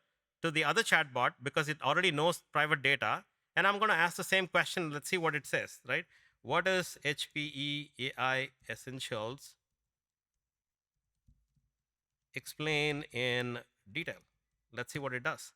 to the other chatbot because it already knows private data, and I'm going to ask the same question. Let's see what it says, right? What is HPE AI Essentials? Explain in detail. Let's see what it does.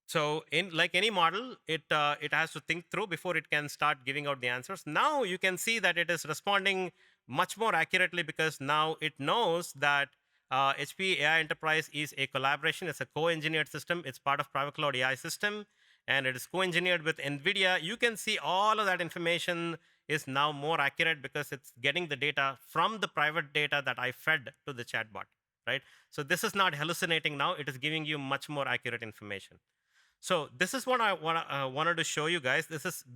So in like any model, it has to think through before it can start giving out the answers. Now you can see that it is responding much more accurately because now it knows that HPE AI Enterprise is a collaboration. It's a co-engineered system. It's part of private cloud AI system, and it is co-engineered with NVIDIA. You can see all of that information is now more accurate because it's getting the data from the private data that I fed to the chatbot, right? So this is not hallucinating now. It is giving you much more accurate information. So this is what I wanted to show you guys.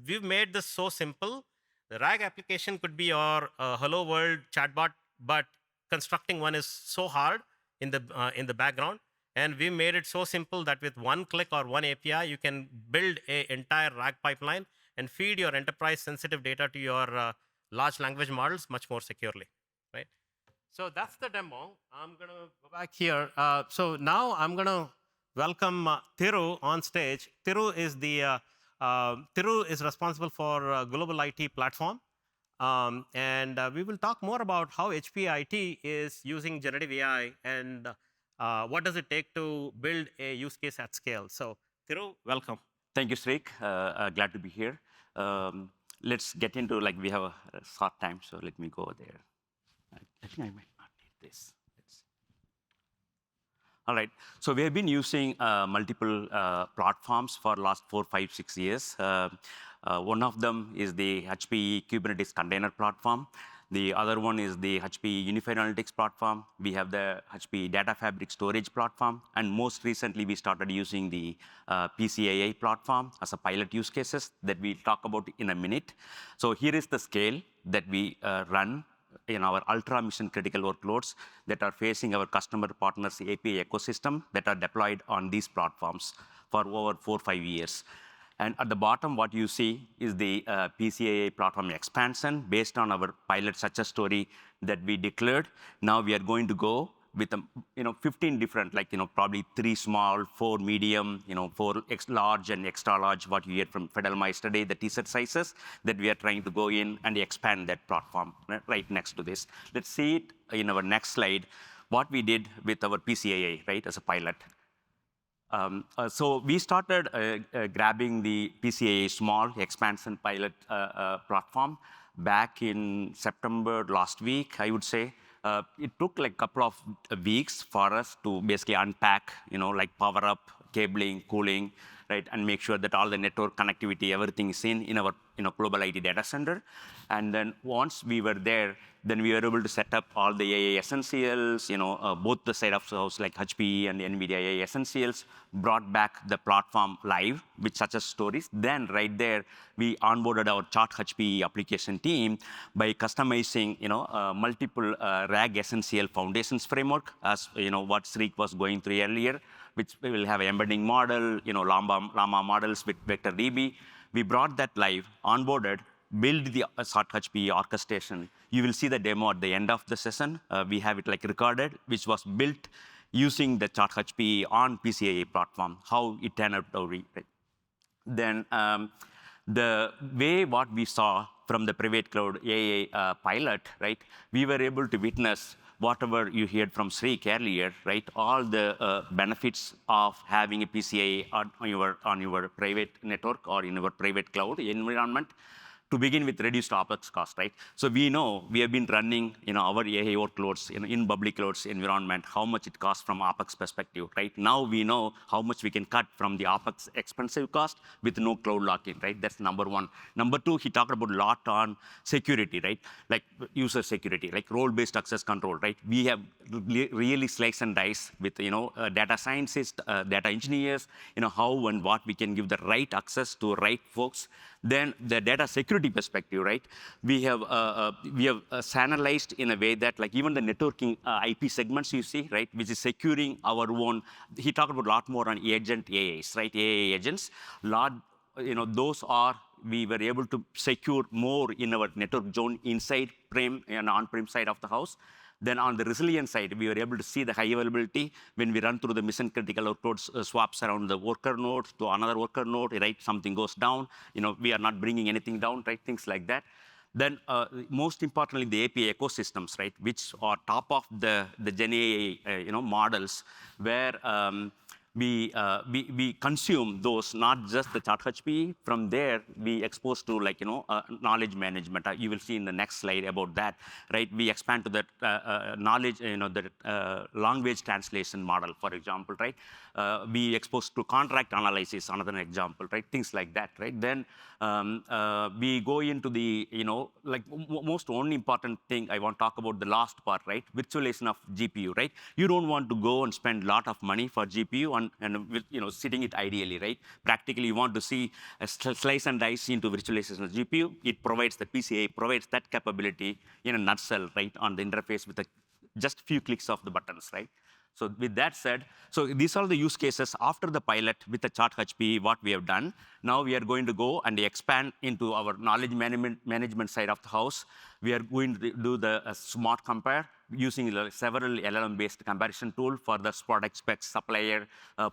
We've made this so simple. The RAG application could be your hello world chatbot, but constructing one is so hard in the background. And we made it so simple that with one click or one API, you can build an entire RAG pipeline and feed your enterprise sensitive data to your large language models much more securely, right? So that's the demo. I'm gonna go back here. So now I'm gonna welcome Thiru on stage. Thiru is responsible for global IT platform, and we will talk more about how HPE IT is using generative AI and what does it take to build a use case at scale. So Thiru, welcome. Thank you, Srik. Glad to be here. Let's get into, like, we have a short time, so let me go there. I think I might not need this. All right. So we have been using multiple platforms for last 4, 5, 6 years. One of them is the HPE Kubernetes Container Platform. The other one is the HPE Unified Analytics Platform. We have the HPE Data Fabric Storage Platform. And most recently, we started using the PCAI platform as a pilot use cases that we'll talk about in a minute. So here is the scale that we run in our ultra mission critical workloads that are facing our customer partners API ecosystem that are deployed on these platforms for over 4, 5 years. And at the bottom, what you see is the PCAI platform expansion based on our pilot success story that we declared. Now we are going to go with 15 different, probably 3 small, 4 medium, 4 large and extra large, what you heard from Fidelma yesterday, the t-shirt sizes that we are trying to go in and expand that platform right next to this. Let's see it in our next slide. what we did with our PCAA, right, as a pilot. So we started grabbing the PCAA small expansion pilot platform back in September last week, I would say. It took like a couple of weeks for us to basically unpack, like power up, cabling, cooling, right, and make sure that all the network connectivity, everything is in our global IT data center. And then once we were there, then we were able to set up all the AI essentials, both the side of the house like HPE and NVIDIA AI essentials, brought back the platform live with such as stories. Then right there, we onboarded our Chart HPE application team by customizing, multiple RAG essential foundations framework, as what Sreek was going through earlier, which will have an embedding model, Llama models with Vector DB. We brought that live, onboarded, build the Chart HPE orchestration. You will see the demo at the end of the session. We have it like recorded, which was built using the Chart HPE on PCAA platform, how it turned out to be. Then the way what we saw from the private cloud AI pilot, right, we were able to witness whatever you heard from Sreek earlier, right, all the benefits of having a PCAA on your private network or in your private cloud environment. To begin with, reduced OpEx cost, right? So we know we have been running our AI workloads in public clouds environment, how much it costs from OpEx perspective, right? Now we know how much we can cut from the OpEx expensive cost with no cloud lock-in, right? That's number one. Number two, he talked about a lot on security, right? Like user security, like role-based access control, right? We have really slice and dice with data scientists, data engineers, how and what we can give the right access to right folks. Then the data security perspective, right? We have channelized in a way that like even the networking IP segments you see, right, which is securing our own. He talked about a lot more on agent AAs, right? AA agents. Those are we were able to secure more in our network zone inside prem and on-prem side of the house. Then on the resilience side, we were able to see the high availability when we run through the mission critical workloads swaps around the worker node to another worker node, right? Something goes down, we are not bringing anything down, right? Things like that. Then most importantly, the API ecosystems, right? Which are top of the Gen AI, models where we consume those, not just the Chart HPE. From there, we exposed to knowledge management. You will see in the next slide about that, right? We expand to that knowledge, the language translation model, for example, right? We exposed to contract analysis, another example, right? Things like that, right? Then we go into the, most only important thing I want to talk about the last part, right? Virtualization of GPU, right? You don't want to go and spend a lot of money for GPU and sitting it ideally, right? Practically, you want to see a slice and dice into virtualization of GPU. It provides the PCA, provides that capability in a nutshell, right? On the interface with just few clicks of the buttons, right? So with that said, so these are the use cases after the pilot with the Chart HPE, what we have done. Now we are going to go and expand into our knowledge management side of the house. We are going to do the smart compare using several LLM-based comparison tool for the product specs, supplier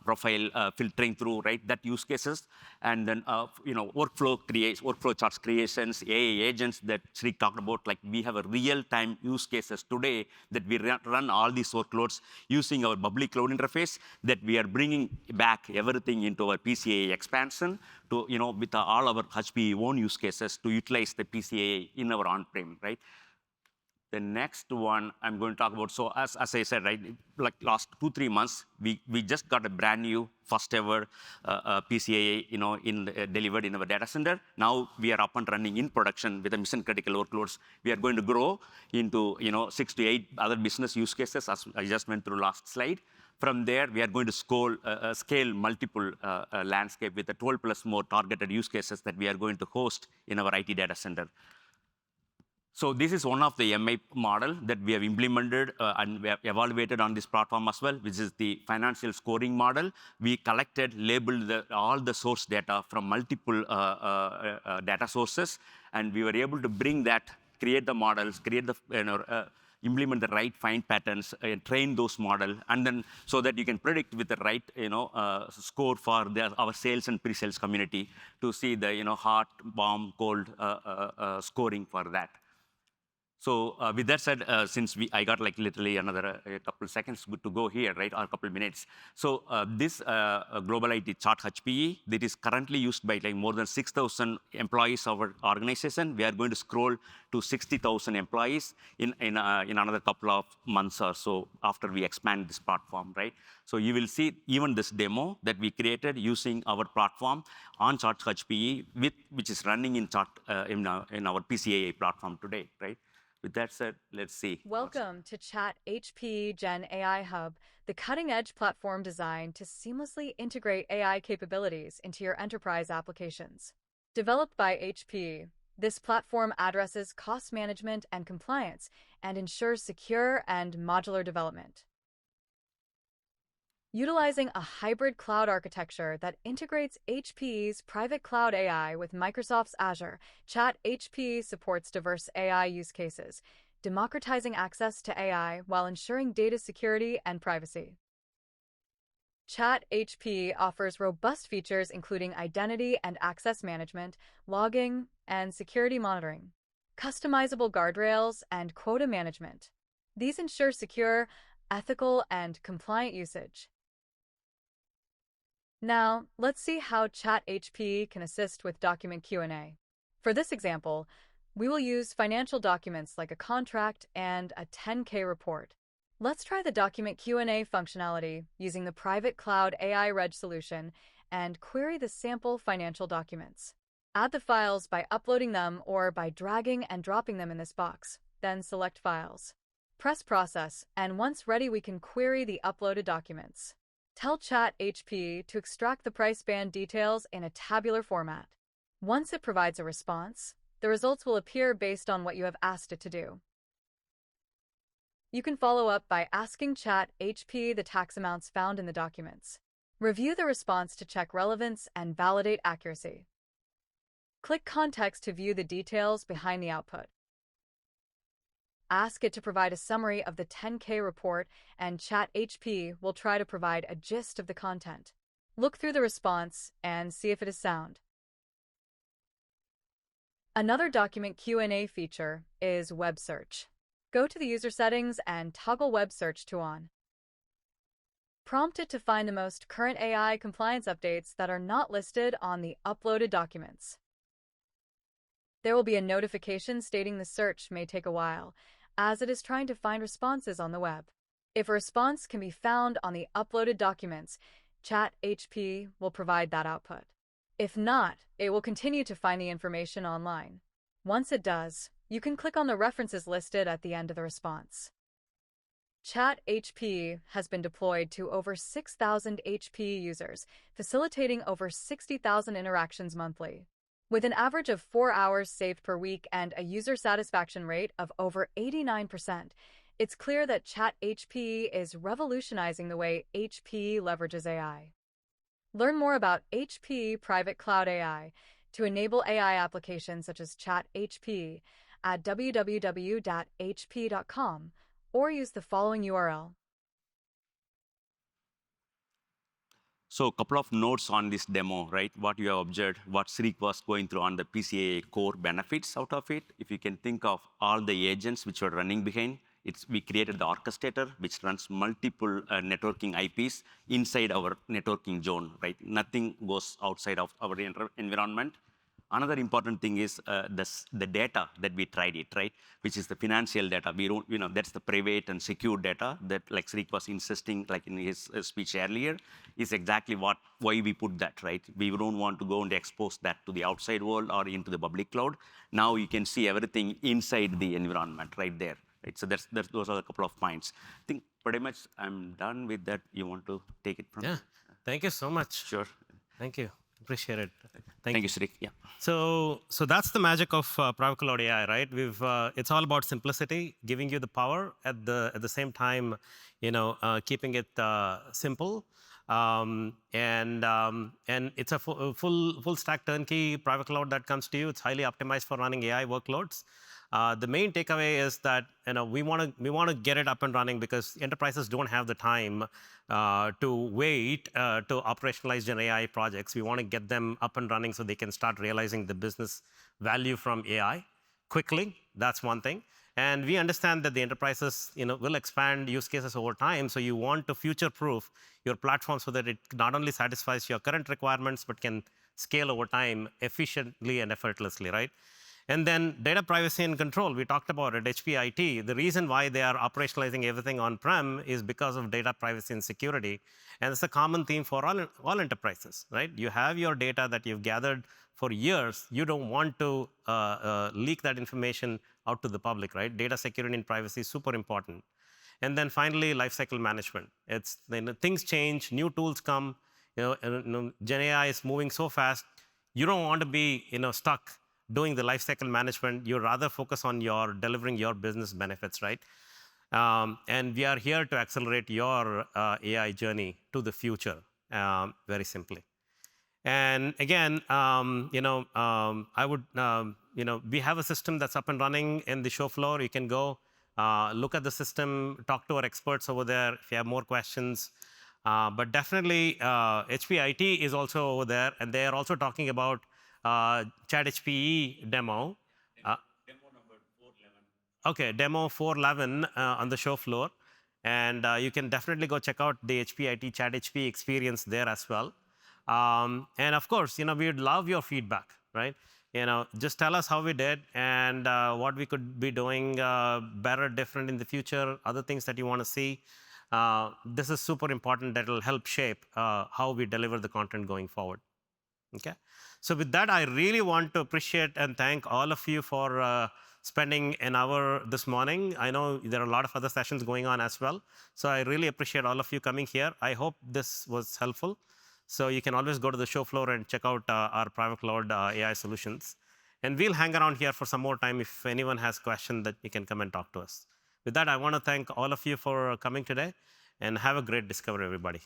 profile filtering through, right? That use cases. And then, workflow charts creations, AI agents that Sreek talked about. Like we have a real-time use cases today that we run all these workloads using our public cloud interface that we are bringing back everything into our PCA expansion to, with all our HPE own use cases to utilize the PCA in our on-prem, right? The next one I'm going to talk about, so as I said, right, like last 2-3 months, we just got a brand new first ever PCA, delivered in our data center. Now we are up and running in production with the mission critical workloads. We are going to grow into 6 to 8 other business use cases, as I just went through last slide. From there, we are going to scale multiple landscape with the 12 plus more targeted use cases that we are going to host in our IT data center. So this is one of the MI model that we have implemented and we have evaluated on this platform as well, which is the financial scoring model. We collected, labeled all the source data from multiple data sources, and we were able to bring that, create the models, create the implement the right find patterns, train those models, and then so that you can predict with the right score for our sales and pre-sales community to see the hot, warm, cold scoring for that. So with that said, since I got like literally another a couple seconds to go here, right, or a couple minutes. So this global IT chart HPE that is currently used by like more than 6,000 employees of our organization. We are going to scroll to 60,000 employees in another couple of months or so after we expand this platform, right? So you will see even this demo that we created using our platform on Chart HPE, which is running in Chart in our PCAA platform today, right? With that said, let's see. Welcome to Chat HP Gen AI Hub, the cutting-edge platform designed to seamlessly integrate AI capabilities into your enterprise applications. Developed by HP, this platform addresses cost management and compliance and ensures secure and modular development. Utilizing a hybrid cloud architecture that integrates HPE's private cloud AI with Microsoft's Azure, Chat HP supports diverse AI use cases, democratizing access to AI while ensuring data security and privacy. Chat HP offers robust features including identity and access management, logging, and security monitoring, customizable guardrails, and quota management. These ensure secure, ethical, and compliant usage. Now, let's see how Chat HP can assist with document Q&A. For this example, we will use financial documents like a contract and a 10K report. Let's try the document Q&A functionality using the private cloud AI Reg solution and query the sample financial documents. Add the files by uploading them or by dragging and dropping them in this box, then select Files. Press Process, and once ready we can query the uploaded documents. Tell Chat HP to extract the price band details in a tabular format. Once it provides a response, the results will appear based on what you have asked it to do. You can follow up by asking Chat HP the tax amounts found in the documents. Review the response to check relevance and validate accuracy. Click Context to view the details behind the output. Ask it to provide a summary of the 10K report, and Chat HP will try to provide a gist of the content. Look through the response and see if it is sound. Another document Q&A feature is Web Search. Go to the user settings and toggle Web Search to on. Prompt it to find the most current AI compliance updates that are not listed on the uploaded documents. There will be a notification stating the search may take a while, as it is trying to find responses on the web. If a response can be found on the uploaded documents, Chat HP will provide that output. If not, it will continue to find the information online. Once it does, you can click on the references listed at the end of the response. Chat HP has been deployed to over 6,000 HP users, facilitating over 60,000 interactions monthly. With an average of 4 hours saved per week and a user satisfaction rate of over 89%, it's clear that Chat HP is revolutionizing the way HP leverages AI. Learn more about HP Private Cloud AI to enable AI applications such as Chat HP at www.hp.com or use the following URL. So a couple of notes on this demo, right? What you have observed, what Srik was going through on the PCAA core benefits out of it. If you can think of all the agents which were running behind, we created the orchestrator, which runs multiple networking IPs inside our networking zone, right? Nothing goes outside of our environment. Another important thing is the data that we tried it, right? Which is the financial data. We don't, that's the private and secure data that, like Srik was insisting, like in his speech earlier, is exactly why we put that, right? We don't want to go and expose that to the outside world or into the public cloud. Now you can see everything inside the environment right there. Right? So those are a couple of points. I think pretty much I'm done with that. You want to take it from? Yeah. Thank you so much. Sure. Thank you. Appreciate it. Thank you, Srik. Yeah. So that's the magic of Private Cloud AI, right? It's all about simplicity, giving you the power at the same time, keeping it simple. And it's a full stack turnkey private cloud that comes to you. It's highly optimized for running AI workloads. The main takeaway is that we want to get it up and running because enterprises don't have the time to wait to operationalize Gen AI projects. We want to get them up and running so they can start realizing the business value from AI quickly. That's one thing. And we understand that the enterprises will expand use cases over time, so you want to future-proof your platform so that it not only satisfies your current requirements, but can scale over time efficiently and effortlessly, right? And then data privacy and control, we talked about it, HP IT. The reason why they are operationalizing everything on-prem is because of data privacy and security. And it's a common theme for all enterprises, right? You have your data that you've gathered for years. You don't want to leak that information out to the public, right? Data security and privacy is super important. And then finally, lifecycle management. It's things change, new tools come. Gen AI is moving so fast. You don't want to be stuck doing the lifecycle management. You rather focus on delivering your business benefits, right? And we are here to accelerate your AI journey to the future, very simply. And again, I would, we have a system that's up and running in the show floor. You can go look at the system, talk to our experts over there if you have more questions. But definitely, HP IT is also over there, and they are also talking about ChatHPE demo. Demo number 411. Okay, demo 411 on the show floor. And you can definitely go check out the HP IT ChatHPE experience there as well. And of course, we would love your feedback, right? Just tell us how we did and what we could be doing better, different in the future, other things that you want to see. This is super important. That will help shape how we deliver the content going forward. Okay. So with that, I really want to appreciate and thank all of you for spending an hour this morning. I know there are a lot of other sessions going on as well. So I really appreciate all of you coming here. I hope this was helpful. So you can always go to the show floor and check out our private cloud AI solutions. And we'll hang around here for some more time. If anyone has questions, that you can come and talk to us. With that, I want to thank all of you for coming today, and have a great discovery, everybody.